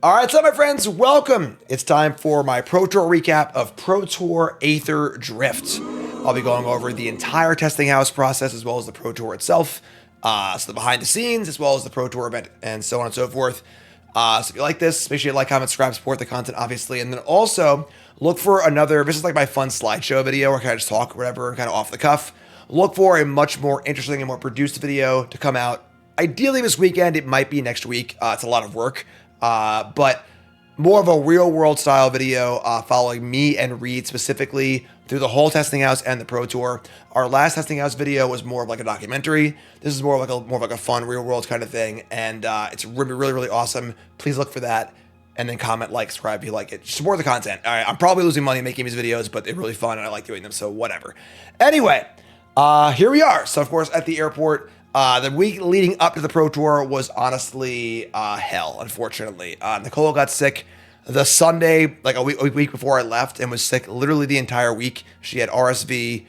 All right, so my friends, welcome. It's time for my Pro Tour recap of Pro Tour Aetherdrift. I'll be going over the entire testing house process as well as the Pro Tour itself. So the behind the scenes as well as the Pro Tour event and so on and so forth. So if you like this, make sure you like, comment, subscribe, support the content, obviously. And then also look for another, this is like my fun slideshow video where I kind of just talk whatever, kind of off the cuff. Look for a much more interesting and more produced video to come out. Ideally this weekend, it might be next week. It's a lot of work. But more of a real world style video following me and Reed specifically through the whole testing house and the Pro Tour. Our last testing house video was more of like a documentary. This is more of like a fun real world kind of thing, and it's really awesome. Please look for that, and then comment, like, subscribe if you like it. Support the content. All right, I'm probably losing money making these videos, but they're really fun and I like doing them, so whatever. Anyway, here we are. So of course at the airport. The week leading up to the Pro Tour was honestly hell, unfortunately. Nicole got sick the Sunday, like a week before I left, and was sick literally the entire week. She had RSV.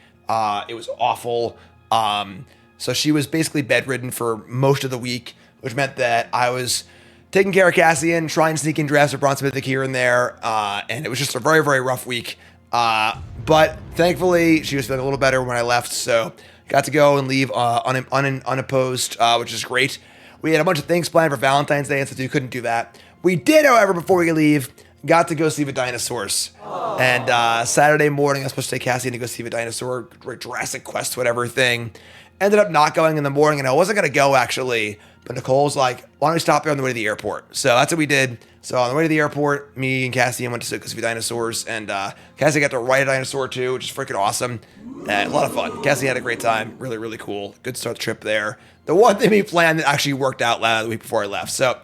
It was awful. So she was basically bedridden for most of the week, which meant that I was taking care of Cassian, trying to sneak in drafts with Bronson Mythic here and there, and it was just a very rough week. But thankfully, she was feeling a little better when I left, so got to go and leave unopposed, which is great. We had a bunch of things planned for Valentine's Day, and so we couldn't do that. We did, however, before we could leave, got to go see the dinosaurs. Aww. And Saturday morning, I was supposed to take Cassie to go see the dinosaur, Jurassic Quest, whatever thing. Ended up not going in the morning, and I wasn't going to go, actually. But Nicole was like, why don't we stop there on the way to the airport? So that's what we did. So on the way to the airport, me and Cassie went to go see the dinosaurs, and Cassie got to ride a dinosaur too, which is freaking awesome. A lot of fun. Cassie had a great time. Really cool. Good start the trip there. The one thing we planned that actually worked out the week before I left. So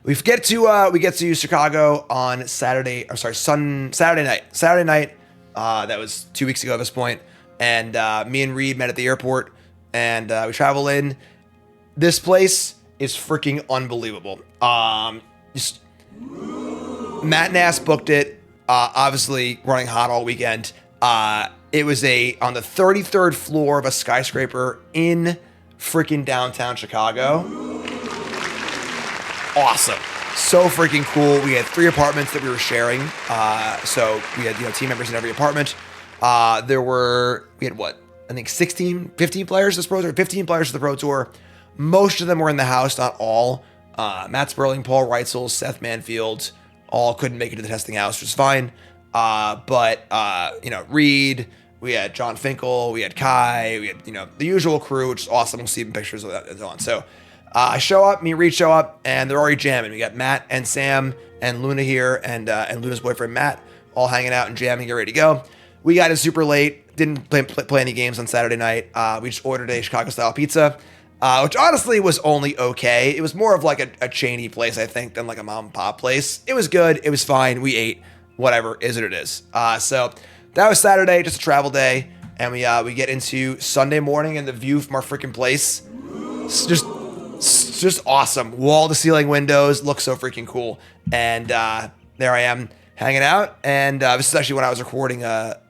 we get to Chicago on Saturday night. Saturday night. That was 2 weeks ago at this point. And me and Reed met at the airport, and we travel in. This place is freaking unbelievable. Just Matt Nass booked it. Obviously running hot all weekend. It was on the 33rd floor of a skyscraper in freaking downtown Chicago. Awesome. So freaking cool. We had 3 apartments that we were sharing. So we had, team members in every apartment. We had what? I think 15 players this Pro Tour, 15 players for the Pro Tour. Most of them were in the house, not all. Matt Sperling, Paul Reitzel, Seth Manfield, all couldn't make it to the testing house, which was fine. But Reed, we had John Finkel, we had Kai, we had, the usual crew, which is awesome. We'll see some pictures of that and so on. So I show up, me and Reed show up, and they're already jamming. We got Matt and Sam and Luna here, and Luna's boyfriend Matt, all hanging out and jamming, get ready to go. We got in super late, didn't play any games on Saturday night. We just ordered a Chicago-style pizza, which honestly was only okay. It was more of like a chainy place, I think, than like a mom and pop place. It was good. It was fine. We ate. Whatever. Is what it is. So that was Saturday, just a travel day. And we get into Sunday morning, and the view from our freaking place, it's just awesome. Wall-to-ceiling windows. Looks so freaking cool. And there I am hanging out. And this is actually when I was recording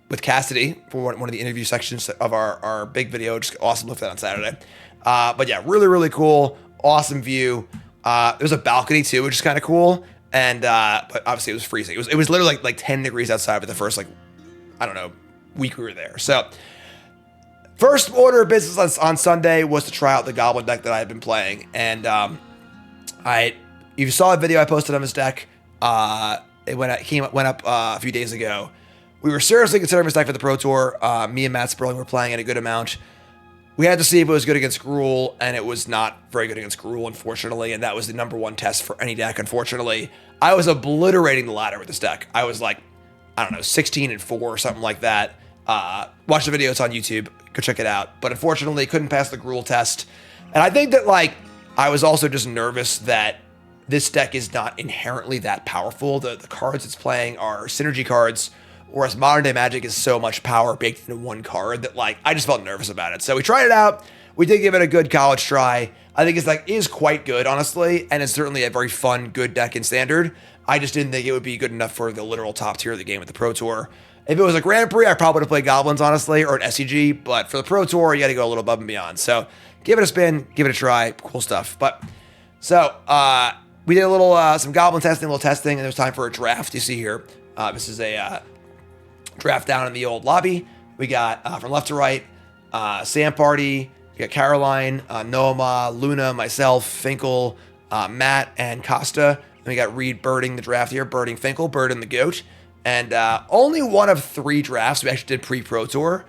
with Cassidy for one of the interview sections of our big video. Just awesome. Look at that on Saturday. But yeah, really cool. Awesome view. There was a balcony too, which is kind of cool. And but obviously it was freezing. It was literally like 10 degrees outside for the first week we were there. So first order of business on Sunday was to try out the Goblin deck that I had been playing. And if you saw a video I posted on this deck, it went up a few days ago. We were seriously considering this deck for the Pro Tour. Me and Matt Sperling were playing it a good amount. We had to see if it was good against Gruul, and it was not very good against Gruul, unfortunately, and that was the number 1 test for any deck, unfortunately. I was obliterating the ladder with this deck. I was like, 16-4 or something like that. Watch the video, it's on YouTube. Go check it out. But unfortunately, couldn't pass the Gruul test. And I think that, I was also just nervous that this deck is not inherently that powerful. The cards it's playing are synergy cards, whereas Modern Day Magic is so much power baked into one card that, I just felt nervous about it. So we tried it out. We did give it a good college try. I think this deck is quite good, honestly, and it's certainly a very fun, good deck in Standard. I just didn't think it would be good enough for the literal top tier of the game at the Pro Tour. If it was a Grand Prix, I probably would have played Goblins, honestly, or an SCG, but for the Pro Tour, you got to go a little above and beyond. So give it a spin, give it a try, cool stuff. But so we did a little, some goblin testing, a little testing, and it was time for a draft. You see here, this is a draft down in the old lobby. We got from left to right, Sam Party, we got Caroline, Noama, Luna, myself, Finkel, Matt, and Costa. And we got Reed birding the draft here, birding Finkel, birding the goat. And only one of 3 drafts we actually did pre-Pro Tour.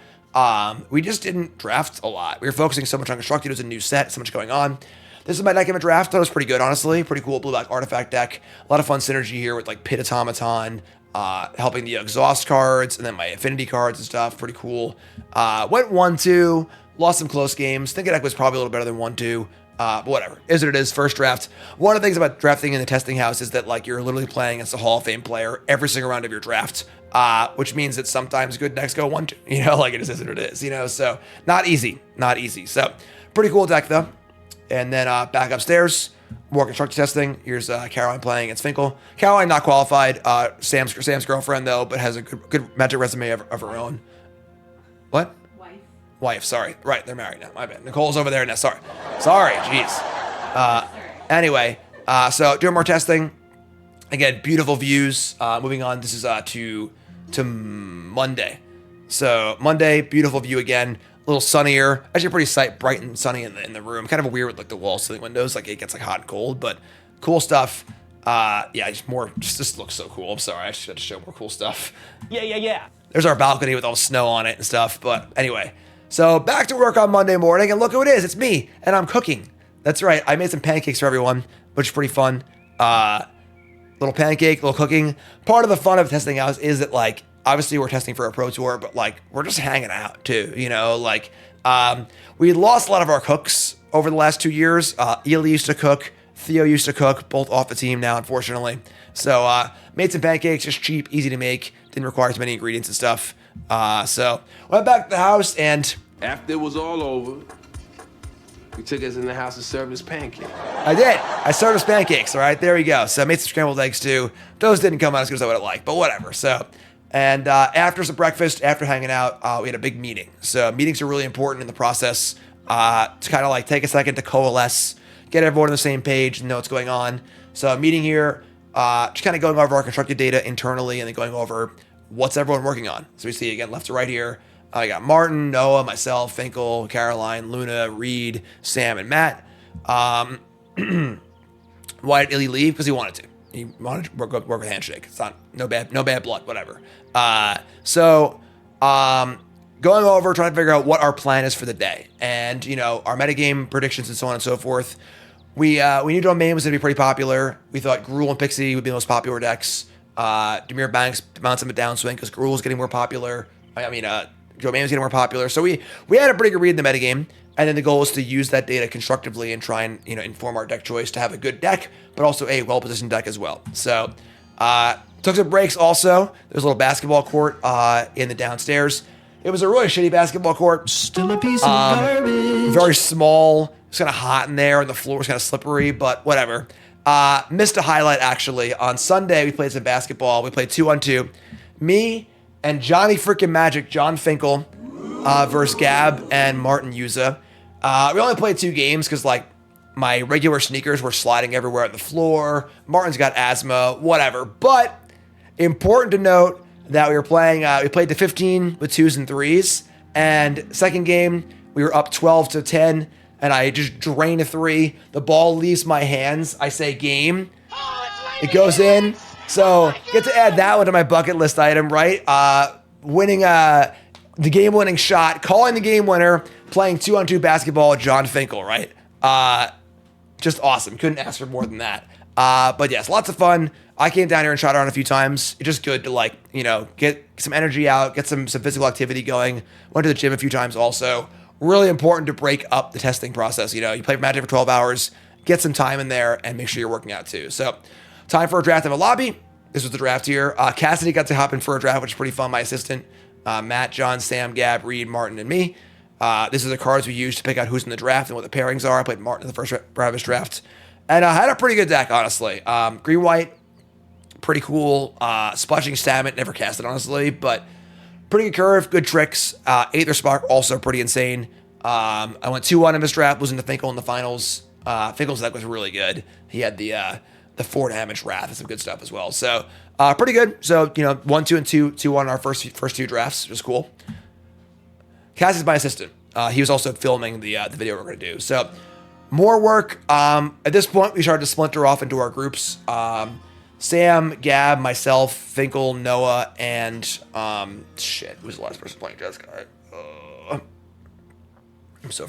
We just didn't draft a lot. We were focusing so much on constructed. It was a new set, so much going on. This is my deck in a draft. Thought it was pretty good, honestly. Pretty cool blue-black artifact deck. A lot of fun synergy here with like Pit Automaton, helping the exhaust cards, and then my affinity cards and stuff. Pretty cool. Went 1-2, lost some close games. Think the deck was probably a little better than 1-2. But whatever, is what it is. First draft. One of the things about drafting in the testing house is that like you're literally playing against a Hall of Fame player every single round of your draft, which means that sometimes good decks go 1-2. You know, like it is what it is. You know, so not easy. So pretty cool deck though. And then back upstairs, more constructed testing. Here's Caroline playing against Finkel. Caroline not qualified. Sam's girlfriend though, but has a good Magic resume of her own. What? Wife, sorry. Right, they're married now. My bad. Nicole's over there now. Sorry, jeez. Anyway, so doing more testing. Again, beautiful views. Moving on, this is to Monday. So Monday, beautiful view again. A little sunnier. Actually pretty bright and sunny in the room. Kind of weird with like the wall ceiling windows. Like it gets like hot and cold, but cool stuff. Yeah, just looks so cool. I'm sorry, I just had to show more cool stuff. Yeah. There's our balcony with all the snow on it and stuff. But anyway. So back to work on Monday morning, and look who it is. It's me, and I'm cooking. That's right. I made some pancakes for everyone, which is pretty fun. Little pancake, little cooking. Part of the fun of testing out is that, like, obviously we're testing for a Pro Tour, but, like, we're just hanging out, too. You know, like, we lost a lot of our cooks over the last 2 years. Ely used to cook. Theo used to cook, both off the team now, unfortunately. So made some pancakes, just cheap, easy to make. Didn't require as many ingredients and stuff. So went back to the house, and after it was all over, we took us in the house to serve us pancakes. I did. I served us pancakes. All right, there we go. So I made some scrambled eggs too. Those didn't come out as good as I would have liked, but whatever. So, and after some breakfast, after hanging out, we had a big meeting. So meetings are really important in the process to kind of like take a second to coalesce, get everyone on the same page, and know what's going on. So a meeting here, just kind of going over our constructed data internally, and then going over what's everyone working on. So we see again left to right here. I got Martin, Noah, myself, Finkel, Caroline, Luna, Reed, Sam, and Matt. Why did Illy leave? Because he wanted to. He wanted to work with Handshake. It's not no bad blood, whatever. Going over, trying to figure out what our plan is for the day, and you know our metagame predictions and so on and so forth. We knew Domain was going to be pretty popular. We thought Gruul and Pixie would be the most popular decks. Demir Banks mounts him a downswing because Gruul was getting more popular. Domain was getting more popular. So we had a pretty good read in the metagame, and then the goal was to use that data constructively and try and inform our deck choice to have a good deck, but also a well-positioned deck as well. So took some breaks also. There's a little basketball court in the downstairs. It was a really shitty basketball court. Still a piece of garbage. Very small. It's kind of hot in there, and the floor was kind of slippery, but whatever. Missed a highlight, actually. On Sunday, we played some basketball. We played 2-on-2. Me and Johnny freaking Magic, John Finkel, versus Gab and Martin Yuza. We only played 2 games because, like, my regular sneakers were sliding everywhere on the floor. Martin's got asthma, whatever. But important to note that we were playing, we played to 15 with 2s and 3s. And second game, we were up 12-10. And I just drain a 3. The ball leaves my hands. I say game. It goes in. So get to add that one to my bucket list item, right? Winning the game-winning shot, calling the game winner, playing 2-on-2 basketball with John Finkel, right? Just awesome. Couldn't ask for more than that. But yes, lots of fun. I came down here and shot around a few times. It's just good to get some energy out, get some physical activity going. Went to the gym a few times also. Really important to break up the testing process. You play Magic for 12 hours, get some time in there, and make sure you're working out too. So, time for a draft of a lobby. This was the draft here. Cassidy got to hop in for a draft, which is pretty fun. My assistant, Matt, John, Sam, Gab, Reed, Martin, and me. This is the cards we use to pick out who's in the draft and what the pairings are. I played Martin in the first round of his draft. And I had a pretty good deck, honestly. Green-white, pretty cool. Splashing Salmon, never cast it, honestly, but pretty good curve, good tricks. Aether Spark, also pretty insane. I went 2-1 in this draft, losing to Finkel in the finals. Finkel's deck was really good. He had the the 4 damage Wrath and some good stuff as well. So pretty good. So 1, 2, and 2 on our first 2 drafts, which was cool. Cass is my assistant. He was also filming the video we're going to do. So more work. At this point, we started to splinter off into our groups. Sam, Gab, myself, Finkel, Noah, and who's the last person playing Jessica? I'm so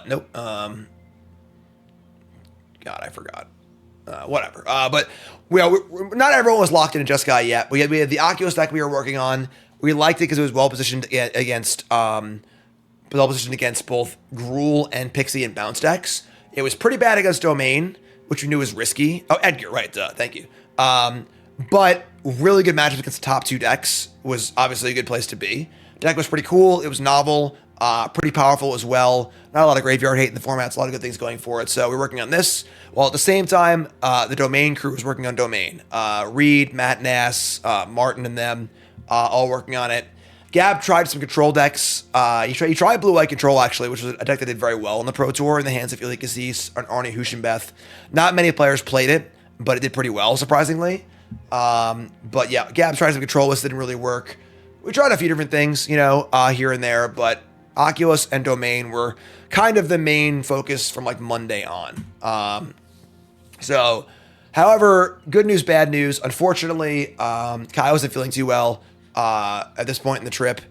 nope. God, I forgot. Whatever. But not everyone was locked into Jessica yet. We had the Oculus deck we were working on. We liked it because it was well positioned against both Gruul and Pixie and Bounce decks. It was pretty bad against Domain, which we knew was risky. Oh, Edgar, right? Thank you. But really good matchups against the top 2 decks was obviously a good place to be. Deck was pretty cool. It was novel, pretty powerful as well. Not a lot of graveyard hate in the formats, a lot of good things going for it. So we're working on this. While at the same time, the Domain crew was working on Domain. Reed, Matt Nass, Martin and them, all working on it. Gab tried some control decks. He tried Blue-White Control, actually, which was a deck that did very well on the Pro Tour in the hands of Ilya Cassis and Arnie Huschenbeth. Not many players played it, but it did pretty well, surprisingly. But yeah, Gab tried some control lists, didn't really work. We tried a few different things, here and there, but Oculus and Domain were kind of the main focus from like Monday on. So, however, good news, bad news. Unfortunately, Kai wasn't feeling too well at this point in the trip.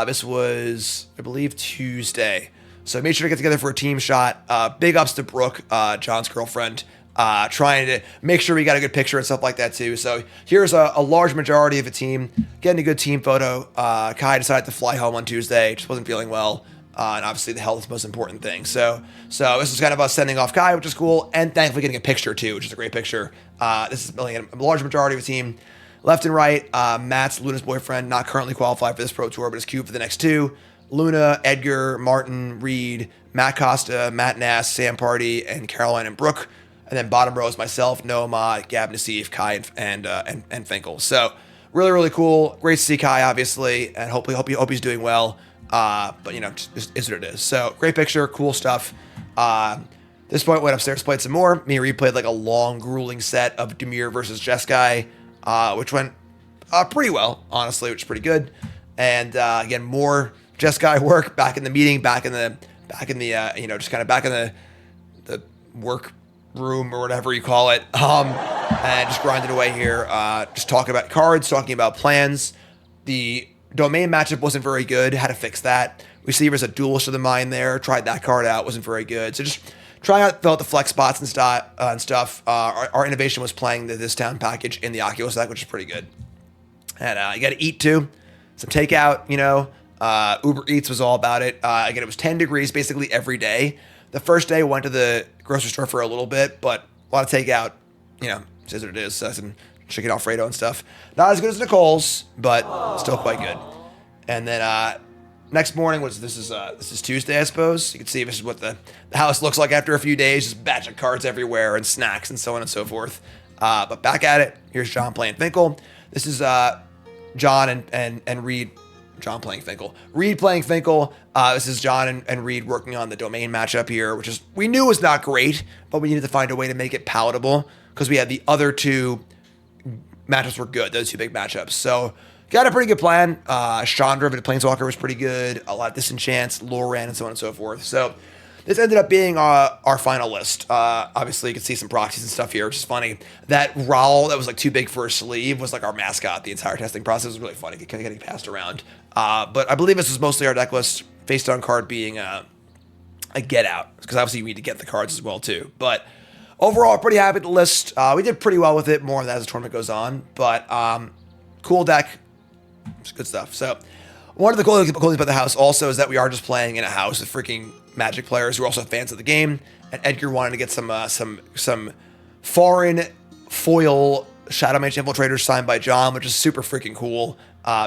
This was, I believe, Tuesday. So I made sure to get together for a team shot. Big ups to Brooke, John's girlfriend, trying to make sure we got a good picture and stuff like that too. So here's a large majority of a team getting a good team photo. Kai decided to fly home on Tuesday, just wasn't feeling well. And obviously the health is the most important thing. So this is kind of us sending off Kai, which is cool. And thankfully getting a picture too, which is a great picture. This is really a large majority of a team. Left and right, Matt's Luna's boyfriend, not currently qualified for this Pro Tour, but is queued for the next 2. Luna, Edgar, Martin, Reed, Matt Costa, Matt Nass, Sam Party, and Caroline and Brooke. And then bottom row is myself, Noah, Gab Nassif, Kai, and Finkel. So really, really cool. Great to see Kai, obviously, and hope he's doing well. But just is what it is. So great picture, cool stuff. This point, went upstairs, played some more. Me and Reed played like a long, grueling set of Demir versus Jeskai, which went pretty well, honestly, which is pretty good. And again, more Jeskai work back in the meeting, back in the just kind of back in the work room or whatever you call it, and just grinding away here, just talking about cards, talking about plans. The Domain matchup wasn't very good, had to fix that. We see there's a Duelist of the Mind there, tried that card out, wasn't very good. So just trying out fill out the flex spots and stuff. Our innovation was playing this town package in the Oculus deck, which is pretty good. And you got to eat too, some takeout, Uber Eats was all about it. Again, it was 10 degrees basically every day. The first day went to the grocery store for a little bit, but a lot of takeout, says what it is. Some chicken Alfredo and stuff. Not as good as Nicole's, but still quite good. And then next morning this is Tuesday, I suppose. You can see this is what the house looks like after a few days. Just a batch of cards everywhere and snacks and so on and so forth. But back at it. Here's John playing Finkel. This is John and Reed. John playing Finkel. Reed playing Finkel. This is John and Reed working on the Domain matchup here, which we knew was not great, but we needed to find a way to make it palatable because we had the other 2 matchups were good. Those 2 big matchups. So got a pretty good plan. Chandra, the Planeswalker, was pretty good. A lot of Disenchants, Loran, and so on and so forth. So this ended up being our final list. Obviously, you can see some proxies and stuff here, which is funny. That Raul that was like too big for a sleeve was like our mascot. The entire testing process was really funny, kind of getting passed around. But I believe this was mostly our deck list, face down card being a get out, because obviously you need to get the cards as well too. But overall, pretty happy with the list. We did pretty well with it. More of that as the tournament goes on. But cool deck, it's good stuff. So one of the cool things about the house also is that we are just playing in a house with freaking Magic players who are also fans of the game. And Edgar wanted to get some foreign foil Shadow Mage Infiltrators signed by John, which is super freaking cool.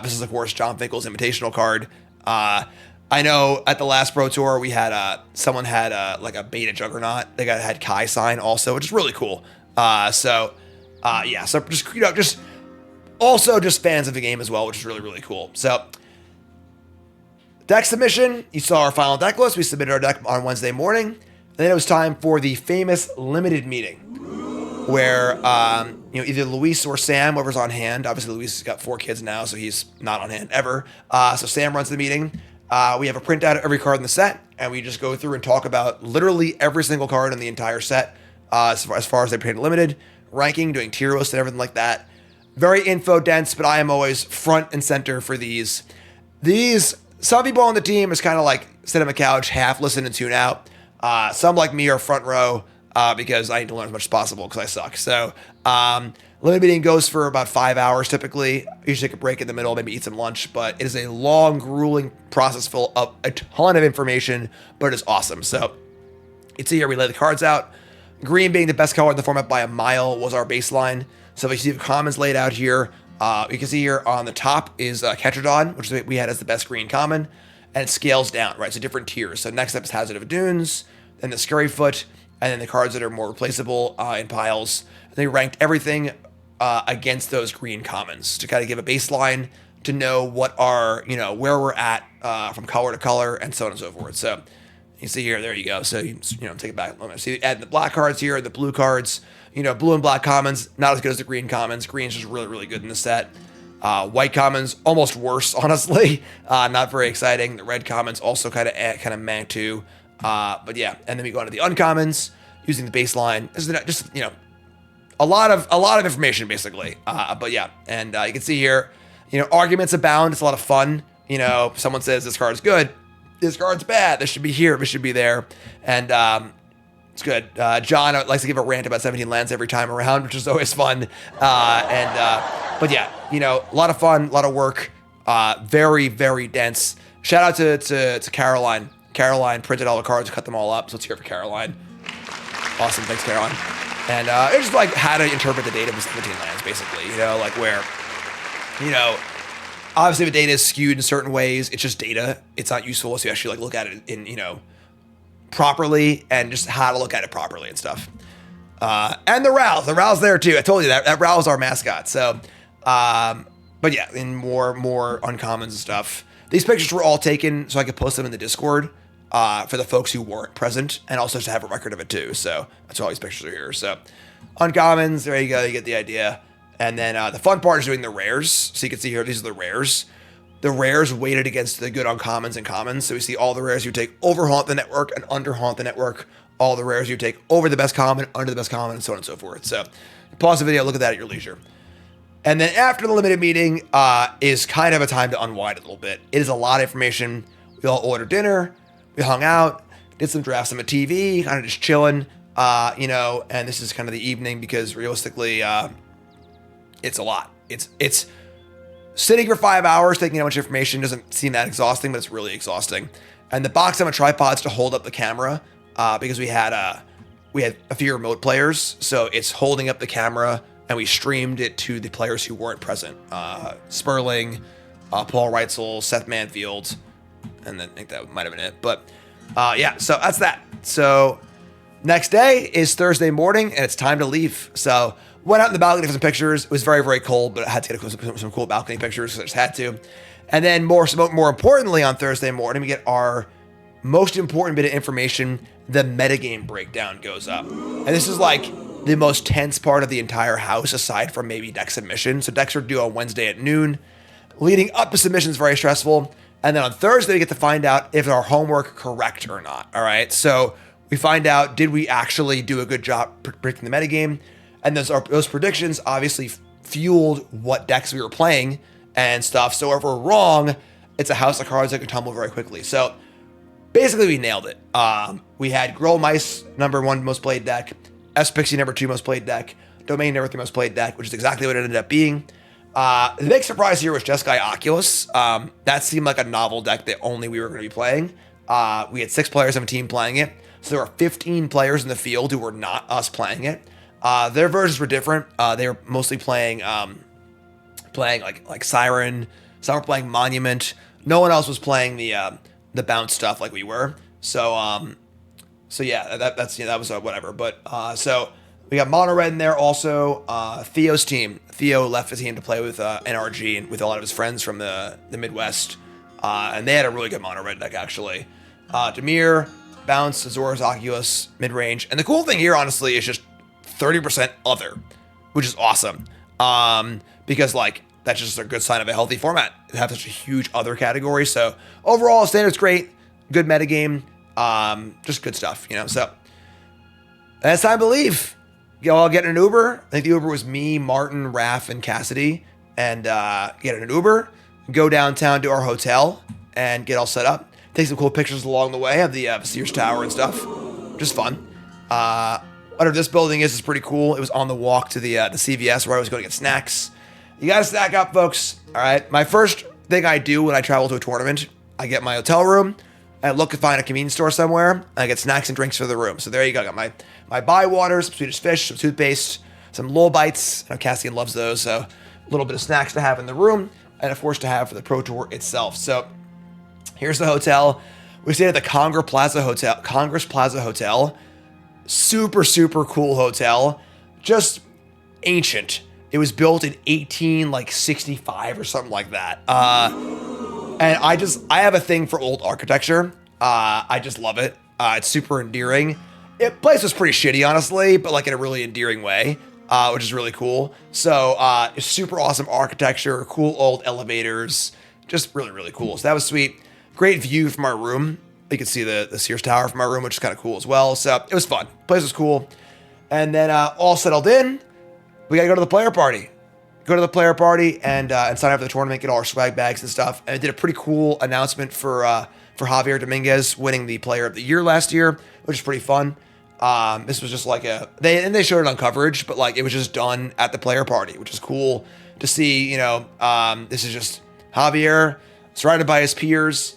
This is, of course, John Finkel's invitational card. I know at the last Pro Tour we had someone had like a Beta Juggernaut. They had Kai sign also, which is really cool. So just also just fans of the game as well, which is really, really cool. So deck submission, you saw our final deck list. We submitted our deck on Wednesday morning. Then it was time for the famous limited meeting. where you know, either Luis or Sam, whoever's on hand. Obviously, Luis has got 4 kids now, so he's not on hand ever. So Sam runs the meeting. We have a printout of every card in the set, and we just go through and talk about literally every single card in the entire set, as far as they pertain to limited, ranking, doing tier lists and everything like that. Very info dense, but I am always front and center for these. Some people on the team is kind of like sit on the couch, half listen and tune out. Some like me are front row because I need to learn as much as possible because I suck. So limit meeting goes for about 5 hours typically. I usually take a break in the middle, maybe eat some lunch, but it is a long, grueling process full of a ton of information, but it is awesome. So you can see here we lay the cards out. Green being the best color in the format by a mile was our baseline. So if you see the commons laid out here, you can see here on the top is Ketradon, which we had as the best green common, and it scales down, right? So different tiers. So next up is Hazard of Dunes, then the Scurryfoot, and then the cards that are more replaceable in piles. And they ranked everything against those green commons to kind of give a baseline to know what are, you know, where we're at from color to color and so on and so forth. So you see here, there you go. So you know, take it back. See, add the black cards here, the blue cards. You know, blue and black commons, not as good as the green commons. Green's just really, really good in the set. White commons, almost worse, honestly. Not very exciting. The red commons also kind of meh too. But yeah, and then we go on to the uncommons using the baseline. This is just, you know, a lot of information basically. But yeah, and you can see here, you know, arguments abound. It's a lot of fun. You know, someone says this card's good, this card's bad. This should be here, this should be there, and it's good. John likes to give a rant about 17 lands every time around, which is always fun. But yeah, you know, a lot of fun, a lot of work, very, very dense. Shout out to Caroline. Caroline printed all the cards, cut them all up. So let's hear it for Caroline. Awesome, thanks, Caroline. And it's just like how to interpret the data of the 17 lands, basically. You know, like where, you know, obviously the data is skewed in certain ways. It's just data. It's not useful unless you actually like look at it in, you know, properly, and just how to look at it properly and stuff. And the Row's there too. I told you that Row's our mascot. So, but yeah, in more uncommons and stuff. These pictures were all taken so I could post them in the Discord for the folks who weren't present, and also to have a record of it too. So that's why all these pictures are here. So uncommons, there you go. You get the idea. And then the fun part is doing the rares. So you can see here, these are the rares. The rares weighted against the good uncommons and commons. So we see all the rares you take over haunt the network and under haunt the network. All the rares you take over the best common, under the best common, and so on and so forth. So pause the video, look at that at your leisure. And then after the limited meeting is kind of a time to unwind a little bit. It is a lot of information. We all ordered dinner. We hung out, did some drafts on the TV, kind of just chilling, you know, and this is kind of the evening because realistically, it's a lot. It's sitting for 5 hours, taking that much information doesn't seem that exhausting, but it's really exhausting. And the box on a tripods to hold up the camera because we had a few remote players, so it's holding up the camera, and we streamed it to the players who weren't present. Sperling, Paul Reitzel, Seth Manfield, and then I think that might have been it. But yeah, so that's that. So next day is Thursday morning, and it's time to leave. So went out in the balcony for some pictures. It was very, very cold, but I had to get some cool balcony pictures, so I just had to. And then more importantly, on Thursday morning, we get our most important bit of information. The metagame breakdown goes up. And this is like the most tense part of the entire house, aside from maybe deck submission. So decks are due on Wednesday at noon. Leading up to submission is very stressful. And then on Thursday, we get to find out if our homework correct or not. All right. So we find out, did we actually do a good job predicting the metagame? And those predictions obviously fueled what decks we were playing and stuff. So if we're wrong, it's a house of cards that could tumble very quickly. So basically, we nailed it. We had Grow Mice, #1 most played deck, S-Pixie #2 most played deck, Domain #3 most played deck, which is exactly what it ended up being. The big surprise here was Jeskai Oculus. That seemed like a novel deck that only we were going to be playing. We had 6 players on a team playing it. So there were 15 players in the field who were not us playing it. Their versions were different. They were mostly playing like Siren. Some were playing Monument. No one else was playing the bounce stuff like we were. So yeah, that was whatever. But so we got Mono Red in there also. Theo's team. Theo left the team to play with NRG and with a lot of his friends from the Midwest. And they had a really good Mono Red deck actually. Demir, Bounce, Azores, Oculus, mid range. And the cool thing here, honestly, is just 30% other, which is awesome. Because like that's just a good sign of a healthy format. It have such a huge other category. So overall, standard's great, good metagame, just good stuff, you know. So and it's time to leave. You all get in an Uber. I think the Uber was me, Martin, Raph, and Cassidy, and get in an Uber, go downtown to our hotel, and get all set up. Take some cool pictures along the way of the Sears Tower and stuff. Just fun. Whatever this building is pretty cool. It was on the walk to the CVS where I was going to get snacks. You got to snack up, folks. All right. My first thing I do when I travel to a tournament, I get my hotel room. I look to find a convenience store somewhere. And I get snacks and drinks for the room. So there you go. I got my buy water, some Swedish fish, some toothpaste, some Lowell bites. I know Cassian loves those. So a little bit of snacks to have in the room. And of course to have for the Pro Tour itself. So here's the hotel. We stayed at the Congress Plaza Hotel. Super, super cool hotel. Just ancient. It was built in 1865 or something like that. And I have a thing for old architecture. I just love it. It's super endearing. Place was pretty shitty, honestly, but like in a really endearing way, which is really cool. So it's super awesome architecture, cool old elevators, just really, really cool. So that was sweet. Great view from our room. You could see the Sears Tower from our room, which is kind of cool as well. So it was fun. Place was cool. And then all settled in, we got to go to the player party. Go to the player party and sign up for the tournament, get all our swag bags and stuff. And it did a pretty cool announcement for Javier Dominguez winning the Player of the Year last year, which is pretty fun. This was just like they showed it on coverage, but like it was just done at the player party, which is cool to see. You know, this is just Javier surrounded by his peers,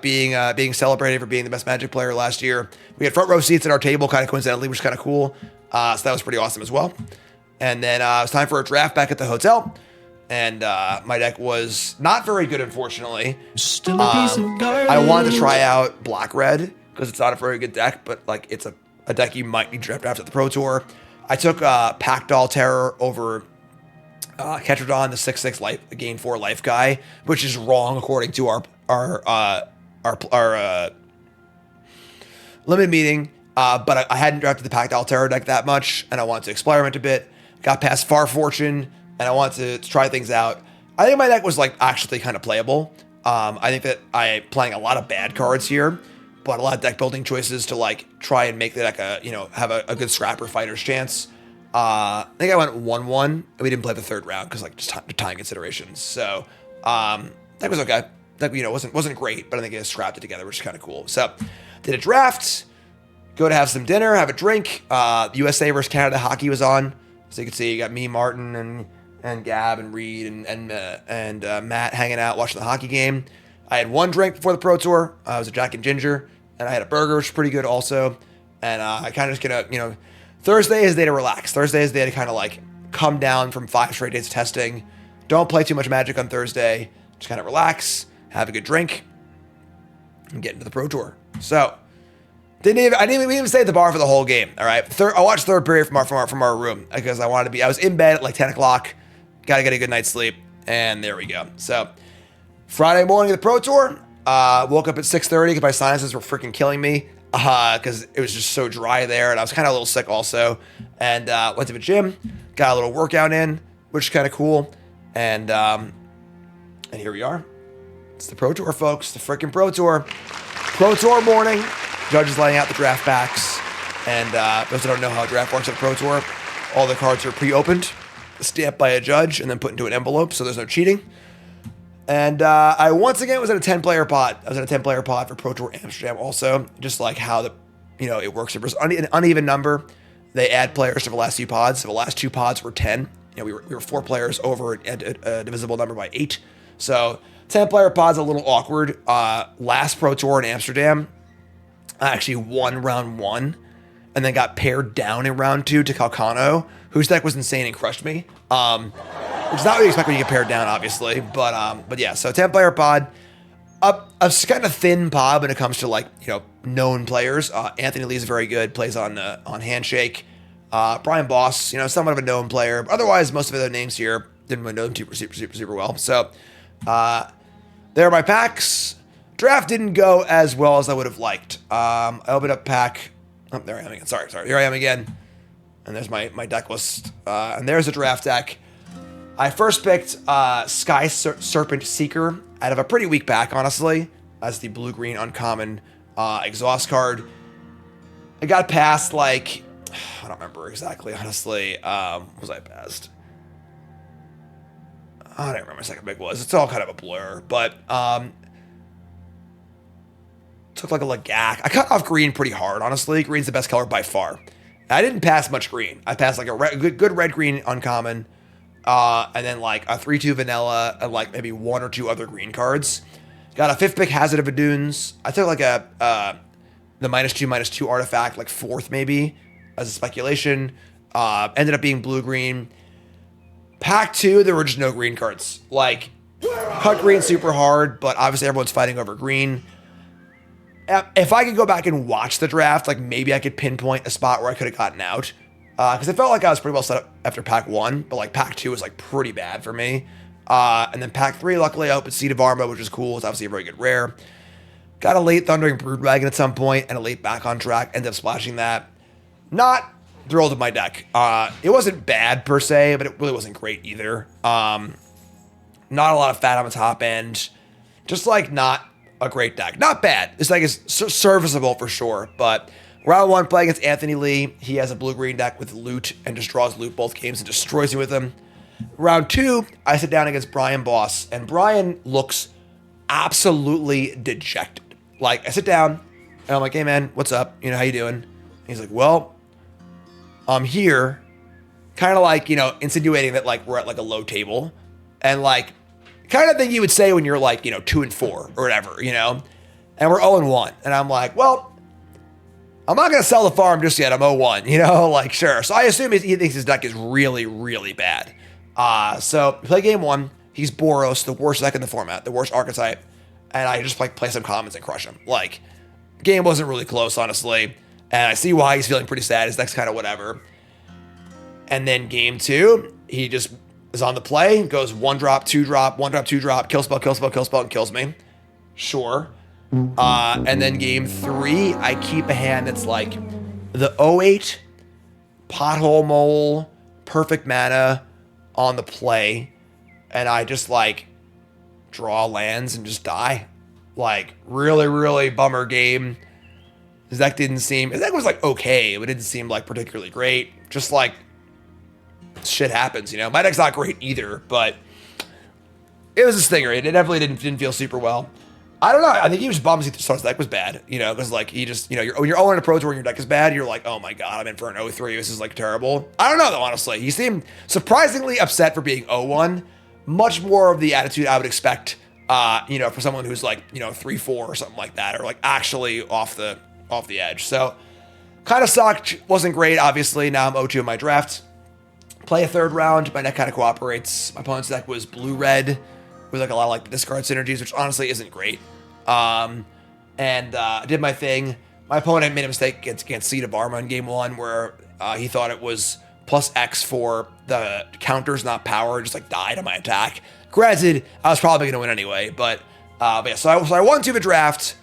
being celebrated for being the best Magic player last year. We had front row seats at our table, kind of coincidentally, which is kind of cool. So that was pretty awesome as well. And then it was time for a draft back at the hotel. And my deck was not very good, unfortunately. Still a piece of garbage. I wanted to try out Black-Red because it's not a very good deck, but like it's a deck you might need to draft after the Pro Tour. I took Packdoll Terror over Ketradon, the 6/6 life, gain 4 life guy, which is wrong according to our limited meeting. But I hadn't drafted the Packdoll Terror deck that much, and I wanted to experiment a bit. Got past Far Fortune, and I wanted to try things out. I think my deck was like actually kind of playable. I think that I playing a lot of bad cards here, but a lot of deck building choices to like try and make the deck have a good scrapper fighter's chance. I think I went 1-1, and we didn't play the third round because like just time considerations. So that was okay. That wasn't great, but I think I scrapped it together, which is kind of cool. So did a draft, go to have some dinner, have a drink. USA versus Canada hockey was on, so you can see you got me, Martin, and Gab and Reed and Matt hanging out watching the hockey game. I had one drink before the Pro Tour. It was a Jack and Ginger, and I had a burger, which was pretty good also. And I kind of just gonna, Thursday is the day to relax. Thursday is the day to kind of like come down from 5 straight days of testing. Don't play too much Magic on Thursday. Just kind of relax, have a good drink, and get into the Pro Tour. So I didn't even stay at the bar for the whole game. All right, I watched third period from our room because I was in bed at like 10 o'clock. Got to get a good night's sleep, and there we go. So Friday morning of the Pro Tour, woke up at 6:30 because my sinuses were freaking killing me because it was just so dry there, and I was kind of a little sick also. And went to the gym, got a little workout in, which is kind of cool. And here we are. It's the Pro Tour, folks. The freaking Pro Tour. Pro Tour morning. Judges laying out the draft packs. And those that don't know how a draft works at the Pro Tour, all the cards are pre-opened, stamped by a judge, and then put into an envelope, so there's no cheating. And I once again was at a 10-player pod. I was at a 10-player pod for Pro Tour Amsterdam also, just like how it works. It was an uneven number. They add players to the last few pods. So the last 2 pods were 10. We were 4 players over a divisible number by 8. So 10-player pod's a little awkward. Last Pro Tour in Amsterdam, I actually won round 1 and then got paired down in round 2 to Calcano, whose deck was insane and crushed me. Which is not what you expect when you get paired down, obviously. But yeah, so 10-player pod. A kind of thin pod when it comes to known players. Anthony Lee's very good, plays on Handshake. Brian Boss, somewhat of a known player. But otherwise, most of the other names here didn't really know them super well. So there are my packs. Draft didn't go as well as I would have liked. I opened up pack. Oh, there I am again. Sorry. Here I am again. And there's my deck list. And there's a draft deck. I first picked Sky Serpent Seeker out of a pretty weak pack, honestly, as the blue-green uncommon exhaust card. I got past, like, I don't remember exactly, honestly. What was I past? I don't remember my second pick was. It's all kind of a blur, but took like a Lagak. I cut off green pretty hard, honestly. Green's the best color by far. I didn't pass much green. I passed like a good red-green uncommon, and then like a 3-2 vanilla, and like maybe 1 or 2 other green cards. Got a 5th pick Hazard of Adunes. I took like the -2/-2 artifact, like 4th maybe, as a speculation. Ended up being blue-green. Pack 2, there were just no green cards. Like, cut green super hard, but obviously everyone's fighting over green. If I could go back and watch the draft, like maybe I could pinpoint a spot where I could have gotten out. Because I felt like I was pretty well set up after pack 1, but like pack 2 was like pretty bad for me. And then pack 3, luckily I opened Seed of Arma, which is cool. It's obviously a very good rare. Got a late Thundering Broodwagon at some point and a late Back on Track. Ended up splashing that. Not thrilled with my deck. It wasn't bad per se, but it really wasn't great either. Not a lot of fat on the top end. Just like not a great deck. Not bad. This deck is serviceable for sure, but round 1 playing against Anthony Lee. He has a blue-green deck with loot and just draws loot both games and destroys you with them. Round 2, I sit down against Brian Boss, and Brian looks absolutely dejected. Like, I sit down, and I'm like, hey man, what's up? You know, how you doing? And he's like, well, I'm here. Kind of like, you know, insinuating that like we're at like a low table. And like, kind of thing you would say when you're like, you know, 2-4 or whatever, you know? And we're 0-1. And I'm like, well, I'm not going to sell the farm just yet. I'm 0-1, you know? Like, sure. So I assume he thinks his deck is really, really bad. So we play game 1. He's Boros, the worst deck in the format, the worst archetype. And I just like play some commons and crush him. Like, game wasn't really close, honestly. And I see why he's feeling pretty sad. His deck's kind of whatever. And then game 2, he just is on the play, goes 1-drop, 2-drop, 1-drop, 2-drop, kill spell, kill spell, kill spell, and kills me. Sure. And then game 3, I keep a hand that's like the 08, Pothole Mole, Perfect Mana on the play. And I just like draw lands and just die. Like, really, really bummer game. His deck was like okay, but it didn't seem like particularly great. Just like, shit happens, you know? My deck's not great either, but it was a stinger. It definitely didn't feel super well. I don't know. I think he was bummed his deck was bad, you know, because like he just, you know, when you're 0 in a Pro Tour and your deck is bad, you're like, oh my god, I'm in for an 0-3. This is like terrible. I don't know though, honestly. He seemed surprisingly upset for being 0-1. Much more of the attitude I would expect, you know, for someone who's like, you know, 3-4 or something like that, or like actually off the edge. So kind of sucked. Wasn't great, obviously. Now I'm 0-2 in my draft. Play a 3rd round. My deck kind of cooperates. My opponent's deck was blue-red with like a lot of like discard synergies, which honestly isn't great. I did my thing. My opponent made a mistake against Seed of Arma in game 1 where he thought it was +X for the counters, not power, just like died on my attack. Granted, I was probably going to win anyway, but yeah, so I won 2 the draft.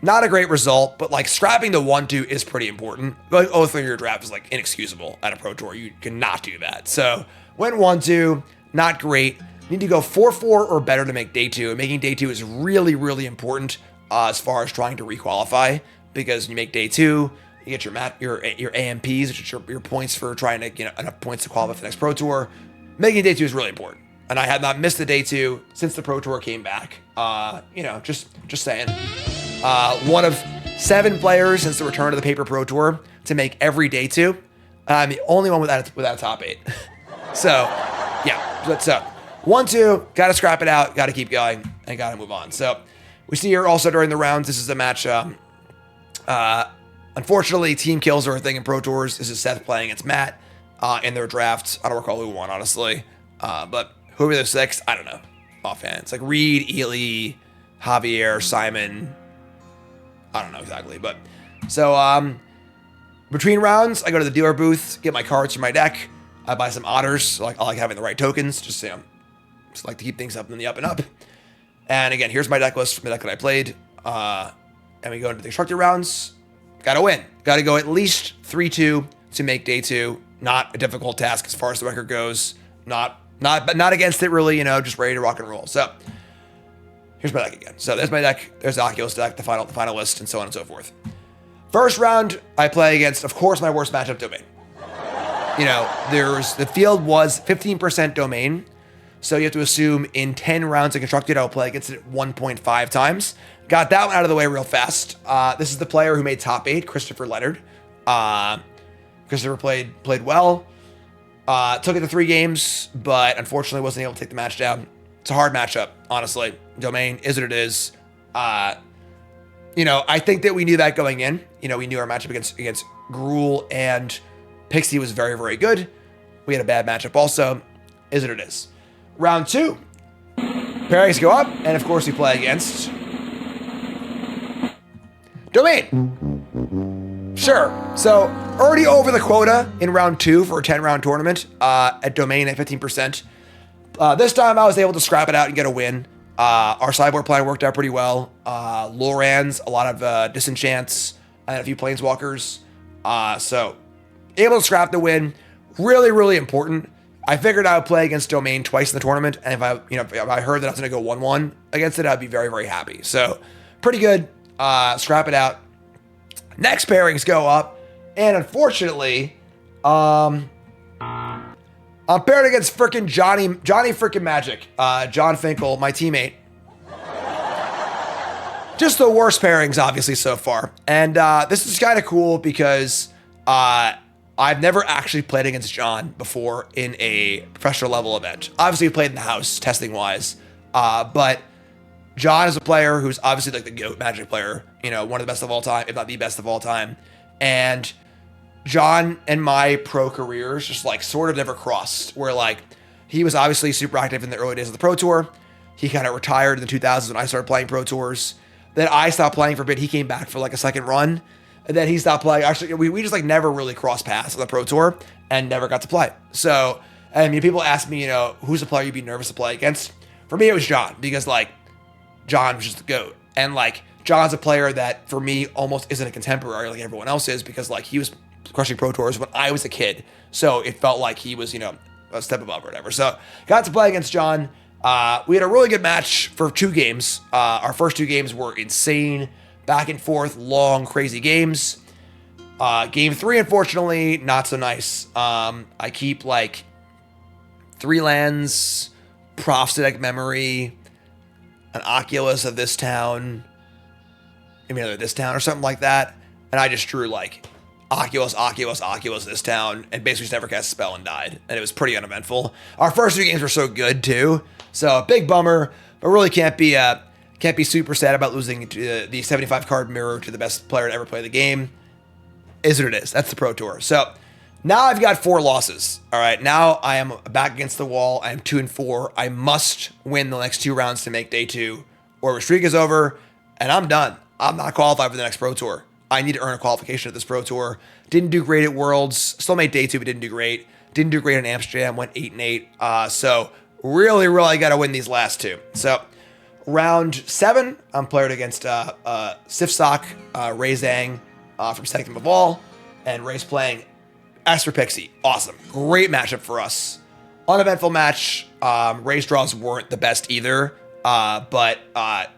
Not a great result, but like scrapping the 1-2 is pretty important. Going 0-3 your draft is like inexcusable at a Pro Tour. You cannot do that. So went 1-2, not great. Need to go 4-4 or better to make day 2. And making day 2 is really, really important as far as trying to requalify, because when you make day 2, you get your AMPs, which are your points for trying to get enough points to qualify for the next Pro Tour. Making day 2 is really important. And I have not missed the day 2 since the Pro Tour came back. You know, just saying. One of 7 players since the return of the Paper Pro Tour to make every day 2. I'm the only one without a top 8. So, yeah, that's up. 1-2, got to scrap it out, got to keep going, and got to move on. So, we see here also during the rounds, this is a match. Unfortunately, team kills are a thing in Pro Tours. This is Seth playing against Matt in their drafts. I don't recall who won, honestly. But who were the 6? I don't know. Offhand. It's like Reed, Ely, Javier, Simon. I don't know exactly. But so between rounds, I go to the dealer booth, get my cards from my deck. I buy some otters. I like having the right tokens. Just, you know, just like to keep things up in the up and up. And again, here's my deck list from the deck that I played. And we go into the constructed rounds. Gotta win. Gotta go at least 3-2 to make day 2. Not a difficult task as far as the record goes. Not against it really, just ready to rock and roll. So here's my deck again. So there's my deck. There's the Oculus deck, the final list, and so on and so forth. First round, I play against, of course, my worst matchup, Domain. The field was 15% Domain. So you have to assume in 10 rounds of Constructed, I'll play against it 1.5 times. Got that one out of the way real fast. This is the player who made top 8, Christopher Leonard. Christopher played well. Took it to 3 games, but unfortunately wasn't able to take the match down. It's a hard matchup, honestly. Domain is what it is. I think that we knew that going in. We knew our matchup against Gruul and Pixie was very, very good. We had a bad matchup also. Is what it is. Round 2. Pairings go up, and of course we play against Domain. Sure. So already over the quota in round 2 for a 10-round tournament at Domain at 15%. This time I was able to scrap it out and get a win. Our sideboard plan worked out pretty well. Lorans, a lot of disenchants, and a few planeswalkers. So able to scrap the win. Really, really important. I figured I would play against Domain twice in the tournament, and if I heard that I was going to go 1-1 against it, I'd be very, very happy. So pretty good. Scrap it out. Next pairings go up, and unfortunately, I'm paired against freaking Johnny freaking Magic, John Finkel, my teammate. Just the worst pairings, obviously, so far. And this is kind of cool because I've never actually played against John before in a professional level event. Obviously, we played in the house, testing-wise. But John is a player who's obviously like the GOAT Magic player. One of the best of all time, if not the best of all time. And John and my pro careers just like sort of never crossed. Where like he was obviously super active in the early days of the Pro Tour. He kind of retired in the 2000s when I started playing Pro Tours. Then I stopped playing for a bit. He came back for like a second run. And then he stopped playing. Actually, we just like never really crossed paths on the Pro Tour and never got to play. So, people ask me, who's a player you'd be nervous to play against? For me, it was John because like John was just the GOAT. And like John's a player that for me almost isn't a contemporary like everyone else is because like he was crushing Pro Tours when I was a kid. So it felt like he was, a step above or whatever. So got to play against John. We had a really good match for 2 games. Our first 2 games were insane. Back and forth, long, crazy games. Game 3, unfortunately, not so nice. I keep like 3 lands, Prophetic Memory, an Oculus of this town, maybe another this town or something like that. And I just drew like Oculus, this town, and basically just never cast a spell and died. And it was pretty uneventful. Our first 2 games were so good too. So big bummer, but really can't be super sad about losing the 75 card mirror to the best player to ever play the game. Is what it is. That's the Pro Tour. So now I've got 4 losses. All right. Now I am back against the wall. I am 2-4. I must win the next 2 rounds to make day 2 or the streak is over and I'm done. I'm not qualified for the next Pro Tour. I need to earn a qualification at this Pro Tour. Didn't do great at Worlds. Still made day 2, but didn't do great. Didn't do great in Amsterdam. Went 8-8. So really, really got to win these last 2. So round 7, I'm paired against Sifsock, Ray Zhang from Second of All, and Ray's playing Esper Pixie. Awesome. Great matchup for us. Uneventful match. Ray's draws weren't the best either, but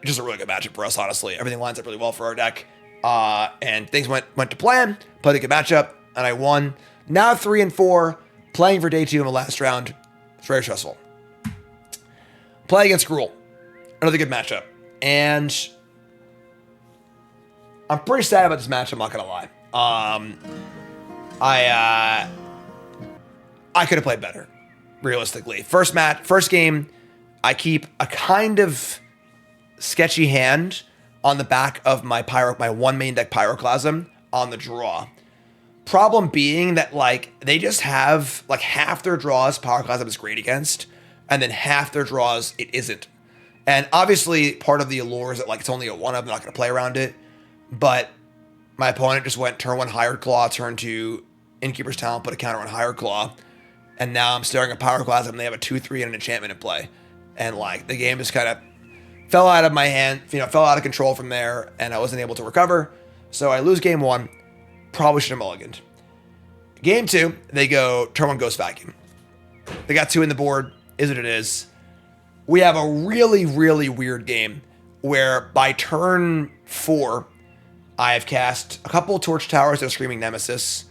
just a really good matchup for us, honestly. Everything lines up really well for our deck, and things went to plan. Played a good matchup, and I won. Now 3-4, playing for day 2 in the last round. It's very stressful. Play against Gruul. Another good matchup. And I'm pretty sad about this match, I'm not going to lie. I could have played better, realistically. First game, I keep a kind of sketchy hand on the back of my 1 main deck Pyroclasm on the draw. Problem being that like they just have like half their draws Pyroclasm is great against, and then half their draws it isn't. And obviously part of the allure is that like it's only a 1-of, I'm not going to play around it. But my opponent just went turn 1 Hired Claw, turn 2 Innkeeper's Talent, put a counter on Hired Claw. And now I'm staring at Pyroclasm and they have a 2-3 and an enchantment in play. And like the game just kind of fell out of my hand, fell out of control from there, and I wasn't able to recover. So I lose game 1. Probably should have mulliganed. Game 2, they go turn 1 Ghost Vacuum. They got 2 in the board, is what it is. We have a really, really weird game where by turn 4, I have cast a couple of Torch Towers that are Screaming Nemesis.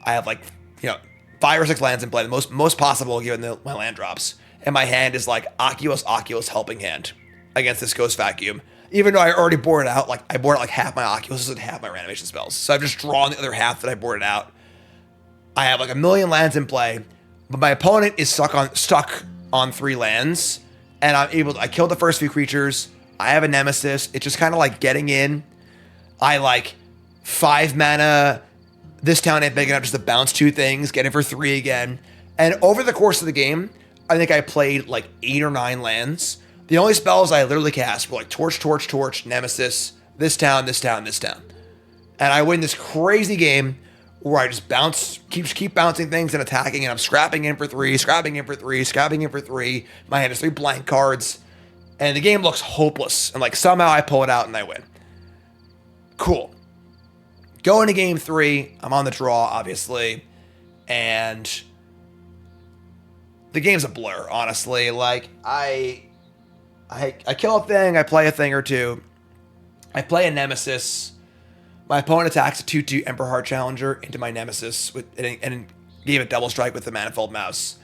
I have 5 or 6 lands in play, the most possible given my land drops. And my hand is like Oculus Helping Hand against this Ghost Vacuum. Even though I already boarded out, I boarded half my Oculus and half my reanimation spells. So I've just drawn the other half that I boarded out. I have a million lands in play, but my opponent is stuck on 3 lands, and I killed the first few creatures. I have a Nemesis. It's just kind of getting in. I 5 mana. This town ain't big enough just to bounce 2 things, get in for 3 again. And over the course of the game, I think I played 8 or 9 lands. The only spells I literally cast were Torch, Nemesis, this town. And I win this crazy game where I just keep bouncing things and attacking, and I'm scrapping in for 3. My hand has 3 blank cards, and the game looks hopeless. And somehow I pull it out and I win. Cool. Go into game 3. I'm on the draw, obviously, and the game's a blur, honestly. I kill a thing, I play a thing or 2. I play a Nemesis. My opponent attacks a 2/2 Emperor Heart Challenger into my Nemesis and gave it double strike with the Manifold Mouse.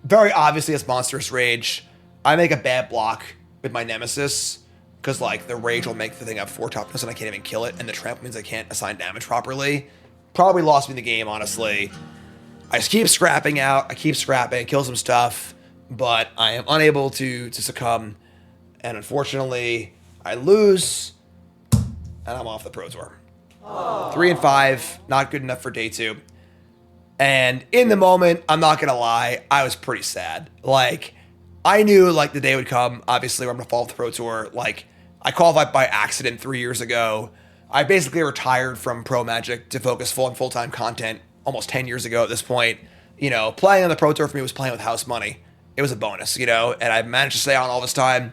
Very obviously, it's Monstrous Rage. I make a bad block with my Nemesis because the Rage will make the thing have 4 toughness and I can't even kill it, and the Trample means I can't assign damage properly. Probably lost me the game, honestly. I just keep scrapping out. I kill some stuff, but I am unable to succumb, and unfortunately, I lose, and I'm off the Pro Tour. 3 and 5, not good enough for day 2. And in the moment, I'm not gonna lie, I was pretty sad. I knew the day would come, obviously, where I'm gonna fall off the Pro Tour. I qualified by accident 3 years ago. I basically retired from Pro Magic to focus full-time content almost 10 years ago at this point. Playing on the Pro Tour for me was playing with house money. It was a bonus, and I've managed to stay on all this time.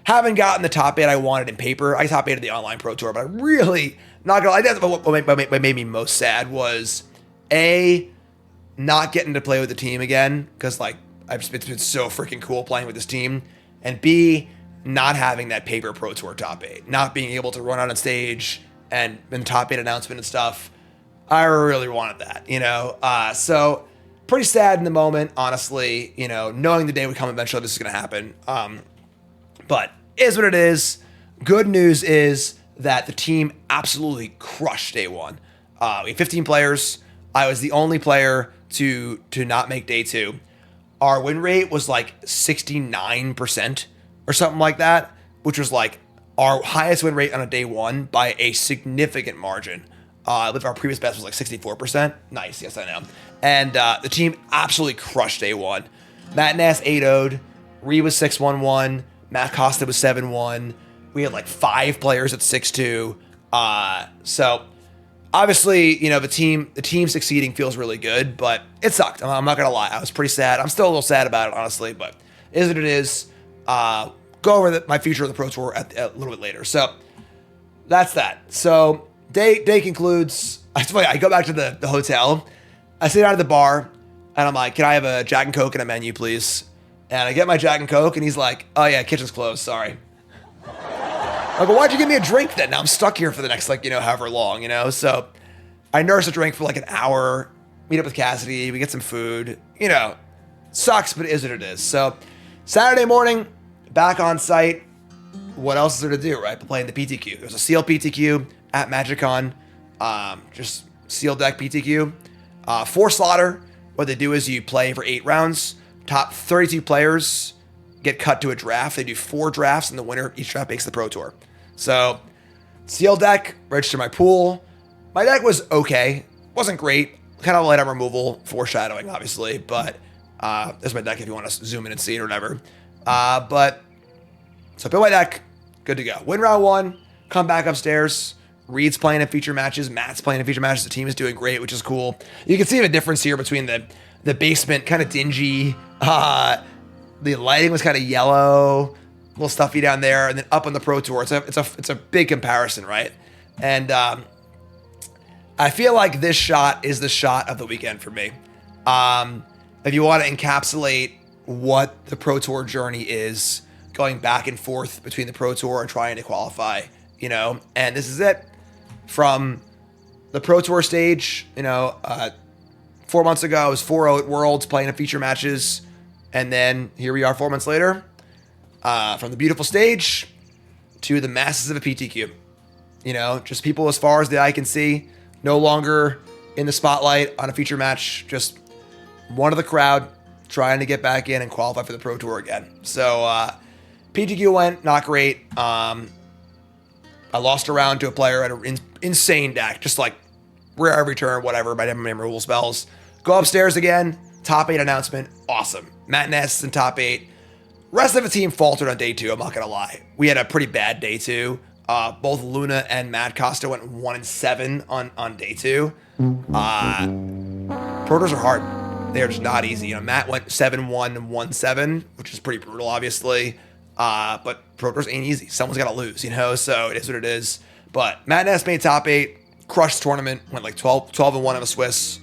Haven't gotten the top 8 I wanted in paper. I top 8 the online Pro Tour, but I really, not gonna lie, that's what made me most sad was, A, not getting to play with the team again, because it's been so freaking cool playing with this team, and B, not having that paper Pro Tour top 8, not being able to run out on stage and top 8 announcement and stuff. I really wanted that, so pretty sad in the moment, honestly, knowing the day would come eventually this is going to happen. But is what it is. Good news is that the team absolutely crushed day 1. We had 15 players. I was the only player to not make day 2. Our win rate was 69% or something like that, which was our highest win rate on a day 1 by a significant margin. I believe our previous best was 64%. Nice, yes, I know. And the team absolutely crushed day 1. Matt Nass 8-0'd. Ree was 6-1-1. Matt Costa was 7-1. We had 5 players at 6-2. So obviously, the team succeeding feels really good, but it sucked. I'm not gonna lie. I was pretty sad. I'm still a little sad about it, honestly, but it is what it is. Go over my future of the Pro Tour a little bit later. So that's that. So day concludes. It's funny, I go back to the hotel. I sit down at the bar, and I'm like, can I have a Jack and Coke and a menu, please? And I get my Jack and Coke, and he's like, oh yeah, kitchen's closed, sorry. But why'd you give me a drink then? Now I'm stuck here for the next, however long, So I nurse a drink for an hour, meet up with Cassidy, we get some food, sucks, but it is what it is. So Saturday morning, back on site. What else is there to do, right? Playing the PTQ. There's a seal PTQ at MagicCon, just seal deck PTQ. 4 slaughter. What they do is you play for 8 rounds. Top 32 players get cut to a draft. They do 4 drafts, and the winner each draft makes the Pro Tour. So, seal deck, register my pool. My deck was okay. Wasn't great. Kind of light on removal, foreshadowing, obviously, but there's my deck if you want to zoom in and see it or whatever. So build my deck, good to go. Win round 1, come back upstairs. Reed's playing in feature matches. Matt's playing in feature matches. The team is doing great, which is cool. You can see the difference here between the basement, kind of dingy. The lighting was kind of yellow, a little stuffy down there, and then up on the Pro Tour, it's a big comparison, right? And I feel like this shot is the shot of the weekend for me. If you want to encapsulate what the Pro Tour journey is, going back and forth between the Pro Tour and trying to qualify, you know, and this is it. From the Pro Tour stage, you know, 4 months ago, I was 4-0 at Worlds playing in feature matches, and then here we are 4 months later, from the beautiful stage to the masses of a PTQ. You know, just people as far as the eye can see, no longer in the spotlight on a feature match, just one of the crowd trying to get back in and qualify for the Pro Tour again. So, PTQ went not great. I lost a round to a player at an insane deck, just like rare every turn, whatever, by memorable spells. Go upstairs again, top 8 announcement, awesome. Matt Ness in top 8. Rest of the team faltered on day 2, I'm not gonna lie. We had a pretty bad day 2. Both Luna and Matt Costa went 1-7 on day 2. Pro Tours are hard. They're just not easy. You know, Matt went 7-1 and 1-7, which is pretty brutal, obviously. But Pro Tours ain't easy. Someone's got to lose, you know, so it is what it is. But Matt Ness made top 8, crushed the tournament, went like 12-1 on a Swiss.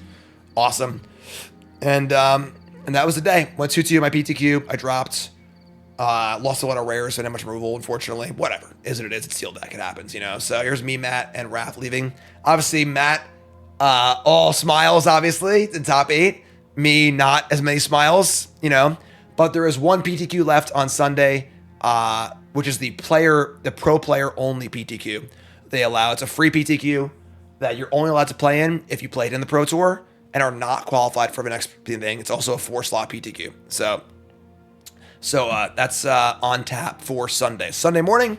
Awesome. And that was the day. Went 2-2 in my PTQ. I dropped. Lost a lot of rares, so not much removal, unfortunately. Whatever. Is what it is. It's steel deck. It happens, you know. So here's me, Matt, and Raph leaving. Obviously, Matt, all smiles, obviously, in top 8. Me, not as many smiles, you know. But there is one PTQ left on Sunday, which is the pro player only PTQ. They allow, it's a free PTQ that you're only allowed to play in if you played in the Pro Tour and are not qualified for the next thing. It's also a 4-slot PTQ. So that's on tap for Sunday. Sunday morning,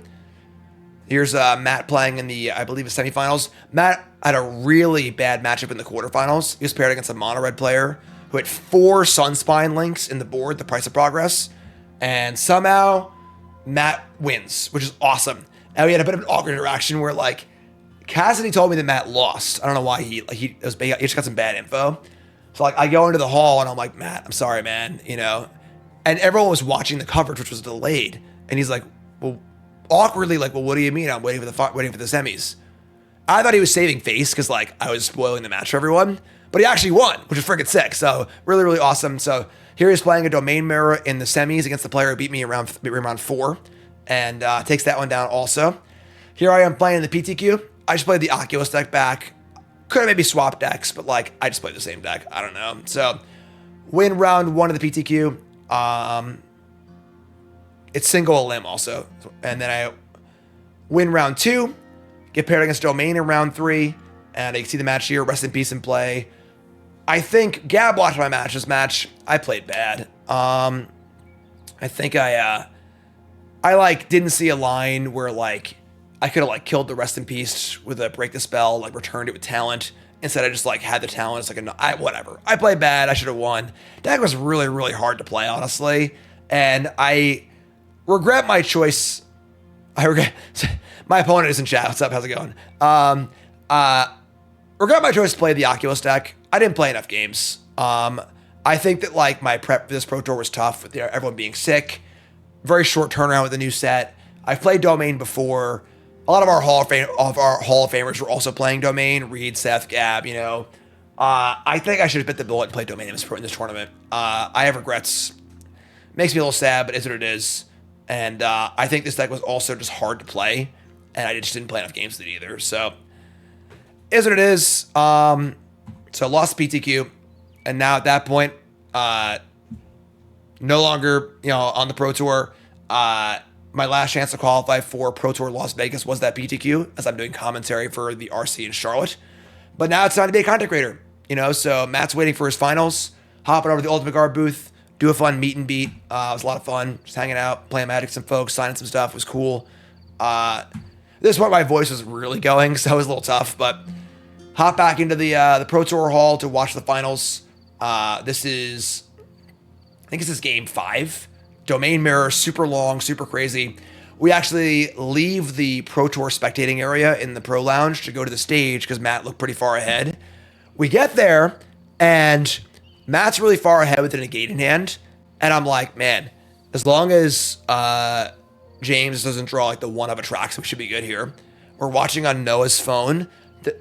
here's Matt playing in the, I believe, the semifinals. Matt had a really bad matchup in the quarterfinals. He was paired against a mono red player who had 4 Sunspine links in the board, the Price of Progress. And somehow, Matt wins, which is awesome. And we had a bit of an awkward interaction where, like, Cassidy told me that Matt lost. I don't know why he just got some bad info. So, like, I go into the hall and I'm like, Matt, I'm sorry, man, you know. And everyone was watching the coverage, which was delayed. And he's like, well, awkwardly, like, well, what do you mean? I'm waiting for the semis. I thought he was saving face because, like, I was spoiling the match for everyone. But he actually won, which is freaking sick. So really, really awesome. So here he's playing a domain mirror in the semis against the player who beat me around 4 and takes that one down also. Here I am playing the PTQ. I just played the Oculus deck back. Could have maybe swapped decks, but like I just played the same deck. I don't know. So win round 1 of the PTQ. It's single limb also. And then I win round 2. Get paired against domain in round 3. And you can see the match here. Rest in peace and play. I think Gab watched my match. This match, I played bad. I think I like didn't see a line where like I could have like killed the Rest in Peace with a break the spell, like returned it with talent. Instead, I just like had the talent. It's like whatever. I played bad. I should have won. Deck was really, really hard to play, honestly, and I regret my choice. I regret my opponent is in chat. What's up? How's it going? Regret my choice to play the Oculus deck. I didn't play enough games. I think that like my prep for this Pro Tour was tough with everyone being sick. Very short turnaround with the new set. I've played Domain before. A lot of our Hall of Famers were also playing Domain. Reed, Seth, Gab, you know. I think I should have bit the bullet and played Domain in this tournament. I have regrets. Makes me a little sad, but it is what it is. And I think this deck was also just hard to play. And I just didn't play enough games with it either. So, is what it is. So lost PTQ. And now at that point, no longer, you know, on the Pro Tour. My last chance to qualify for Pro Tour Las Vegas was that PTQ, as I'm doing commentary for the RC in Charlotte. But now it's time to be a content creator, you know. So Matt's waiting for his finals, hopping over to the Ultimate Guard booth, do a fun meet and beat. It was a lot of fun, just hanging out, playing Magic with some folks, signing some stuff. It was cool. This point, my voice was really going, so it was a little tough. But hop back into the Pro Tour hall to watch the finals. This is game 5. Domain mirror, super long, super crazy. We actually leave the Pro Tour spectating area in the Pro Lounge to go to the stage because Matt looked pretty far ahead. We get there, and Matt's really far ahead with a negate in hand. And I'm like, man, as long as James doesn't draw like the one of a track, so we should be good here. We're watching on Noah's phone.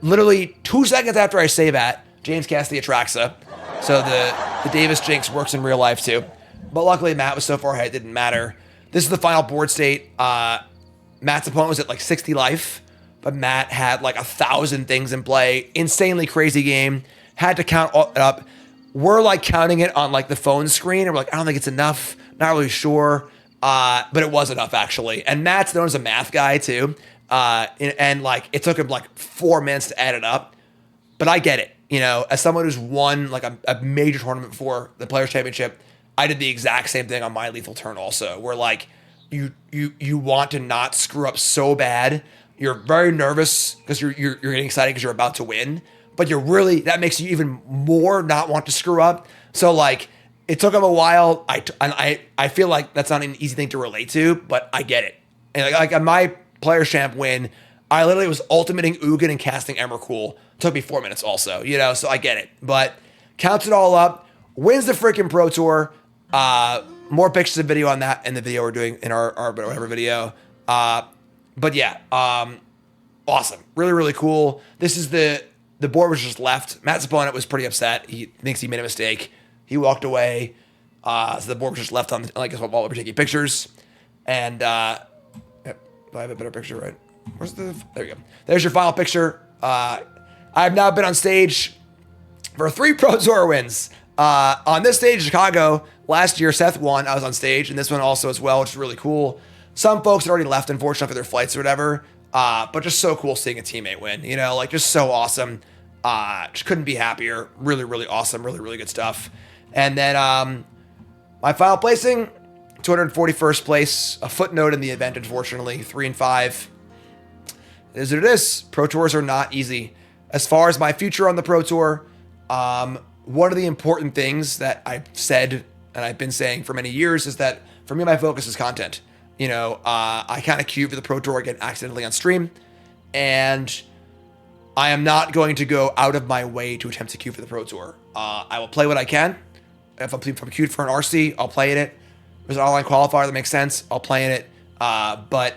literally 2 seconds after I say that, James cast the Atraxa. So the Davis Jinx works in real life too. But luckily Matt was so far ahead, it didn't matter. This is the final board state. Matt's opponent was at like 60 life, but Matt had like 1,000 things in play. Insanely crazy game. Had to count it up. We're like counting it on like the phone screen, and we're like, I don't think it's enough. Not really sure. But it was enough actually. And Matt's known as a math guy too. And like it took him like 4 minutes to add it up. But I get it. You know, as someone who's won like a major tournament before, the Players Championship, I did the exact same thing on my lethal turn also, where like you want to not screw up so bad. You're very nervous because you're getting excited because you're about to win, but that makes you even more not want to screw up. So like it took him a while. I feel like that's not an easy thing to relate to, but I get it. And like on my Players Champ win, I literally was ultimating Ugin and casting Emrakul. Took me 4 minutes also, you know, so I get it. But counts it all up, wins the freaking Pro Tour. More pictures and video on that in the video we're doing in our whatever video. But yeah, awesome. Really, really cool. This is the board was just left. Matt's opponent was pretty upset. He thinks he made a mistake. He walked away. So the board was just left on, like, while we were taking pictures. And, yep, do I have a better picture, right? There we go. There's your final picture. I've now been on stage for 3 Pro Tour wins. On this stage in Chicago, last year Seth won. I was on stage, and this one also as well, which is really cool. Some folks had already left, unfortunately, for their flights or whatever. But just so cool seeing a teammate win, you know, like just so awesome. Just couldn't be happier. Really, really awesome. Really, really good stuff. And then my final placing, 241st place. A footnote in the event, unfortunately, 3 and 5. It is what it is. Pro Tours are not easy. As far as my future on the Pro Tour, one of the important things that I've said and I've been saying for many years is that for me, my focus is content. You know, I kind of queued for the Pro Tour again accidentally on stream, and I am not going to go out of my way to attempt to queue for the Pro Tour. I will play what I can. If I'm queued for an RC, I'll play in it. If there's an online qualifier that makes sense, I'll play in it. But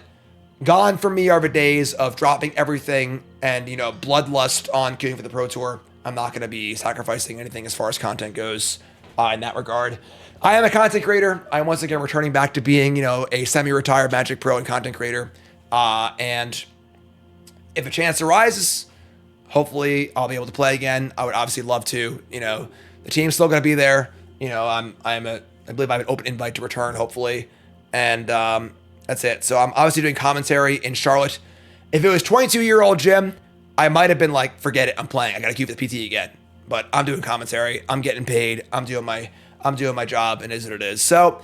gone from me are the days of dropping everything and, you know, bloodlust on queuing for the Pro Tour. I'm not going to be sacrificing anything as far as content goes in that regard. I am a content creator. I am once again returning back to being, you know, a semi-retired Magic Pro and content creator. And if a chance arises, hopefully I'll be able to play again. I would obviously love to. You know, the team's still going to be there. You know, I believe I have an open invite to return, hopefully. And that's it. So I'm obviously doing commentary in Charlotte. If it was 22-year-old Jim, I might have been like, forget it, I'm playing. I got to queue for the PT again. But I'm doing commentary. I'm getting paid. I'm doing my job, and it is what it is. So,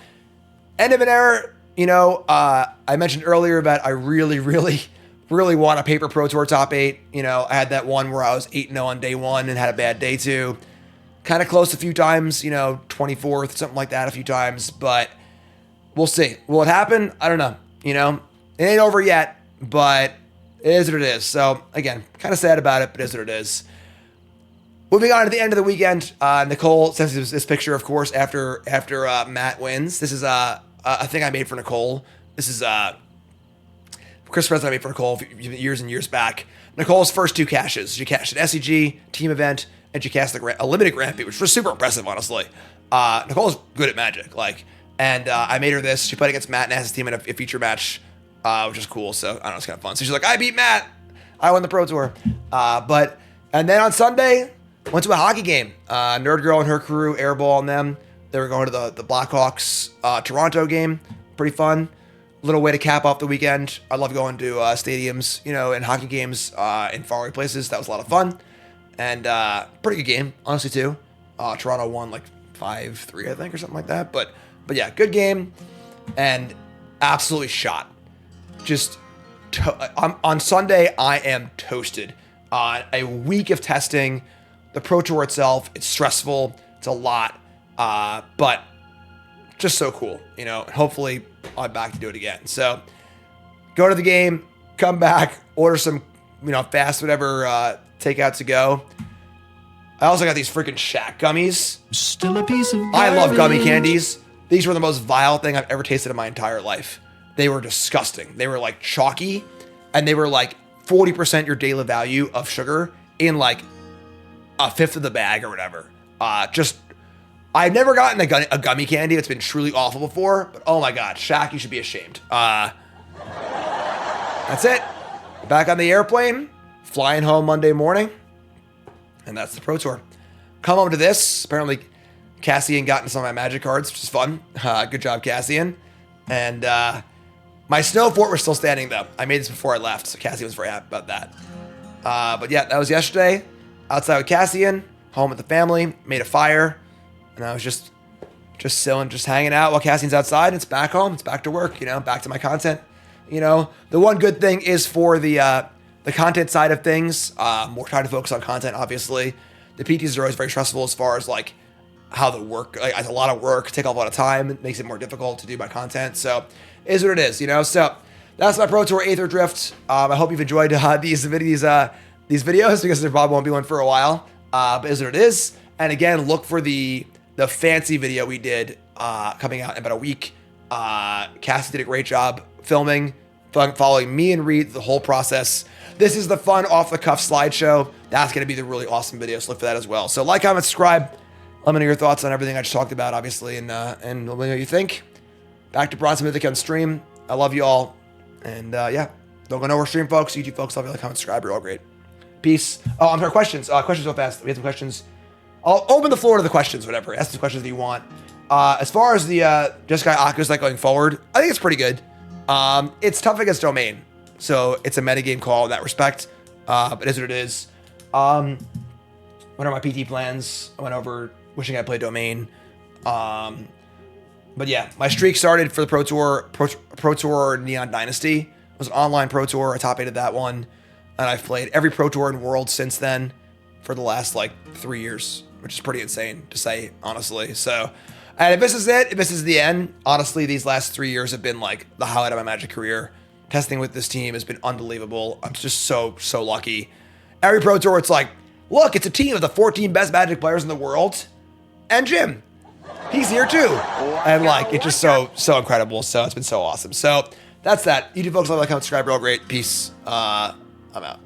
end of an era. You know, I mentioned earlier that I really, really, really want a paper Pro Tour top 8. You know, I had that one where I was 8-0 on day 1 and had a bad day 2. Kind of close a few times, you know, 24th, something like that a few times. But we'll see. Will it happen? I don't know. You know, it ain't over yet, but it is what it is. So, again, kind of sad about it, but it is what it is. Moving on to the end of the weekend, Nicole sends this picture, of course, after Matt wins. This is a thing I made for Nicole. This is Christmas present I made for Nicole years and years back. Nicole's first 2 caches. She cashed an SEG team event, and she cast a limited Grand Prix, which was super impressive, honestly. Nicole's good at Magic, and I made her this. She played against Matt and his team in a feature match, which is cool. So I don't know, it's kind of fun. So she's like, I beat Matt. I won the Pro Tour. And then on Sunday, went to a hockey game. Nerd Girl and her crew, airball and them. They were going to the Blackhawks Toronto game. Pretty fun. Little way to cap off the weekend. I love going to stadiums, you know, and hockey games in faraway places. That was a lot of fun. And pretty good game, honestly, too. Toronto won like 5-3, I think, or something like that. But yeah, good game. And absolutely shot. Just on Sunday, I am toasted. A week of testing. The Pro Tour itself, it's stressful. It's a lot. But just so cool, you know. Hopefully, I'm back to do it again. So, go to the game, come back, order some, you know, fast whatever takeout to go. I also got these freaking Shaq gummies. Still a piece of I love gummy candies. These were the most vile thing I've ever tasted in my entire life. They were disgusting. They were like chalky, and they were like 40% your daily value of sugar in like a fifth of the bag or whatever. I've never gotten a gummy candy that's been truly awful before, but oh my God, Shaq, you should be ashamed. That's it. Back on the airplane, flying home Monday morning, and that's the Pro Tour. Come home to this. Apparently, Cassian got into some of my Magic cards, which is fun. Good job, Cassian. And my snow fort was still standing, though. I made this before I left, so Cassian was very happy about that. But yeah, that was yesterday. Outside with Cassian, home with the family, made a fire, and I was just chilling, just hanging out while Cassian's outside. It's back home. It's back to work, back to my content. The one good thing is for the content side of things, more trying to focus on content, obviously. The PTs are always very stressful as far as like how the work, it's a lot of work, take a lot of time. It makes it more difficult to do my content. So it is what it is, So that's my Pro Tour Aetherdrift. I hope you've enjoyed these videos because there probably won't be one for a while. But it is what it is. And again, look for the fancy video we did coming out in about a week. Cassie did a great job filming, following me and Reed the whole process. This is the fun off-the-cuff slideshow. That's going to be the really awesome video, so look for that as well. So like, comment, subscribe. Let me know your thoughts on everything I just talked about, obviously, and let me know what you think. Back to Bronze Mythic on stream. I love you all. And yeah, don't go nowhere, stream folks. YouTube folks, love you. Like, comment, subscribe. You're all great. Peace. Oh, I'm sorry, questions. Questions real fast. We have some questions. I'll open the floor to the questions, whatever. Ask the questions that you want. As far as the Jeskai Aka's like going forward, I think it's pretty good. It's tough against Domain, so it's a metagame call in that respect. But it is what it is. What are my PT plans? I went over wishing I played Domain. But yeah, my streak started for the Pro Tour Neon Dynasty. It was an online Pro Tour. I top 8'd that one. And I've played every Pro Tour in World since then for the last like 3 years, which is pretty insane to say, honestly. So, and if this is it, if this is the end, honestly, these last 3 years have been like the highlight of my Magic career. Testing with this team has been unbelievable. I'm just so lucky. Every Pro Tour, it's like, look, it's a team of the 14 best Magic players in the world. And Jim, he's here too. And like, it's just so incredible. So it's been so awesome. So that's that. YouTube folks, like, comment, subscribe, real great. Peace. I'm out.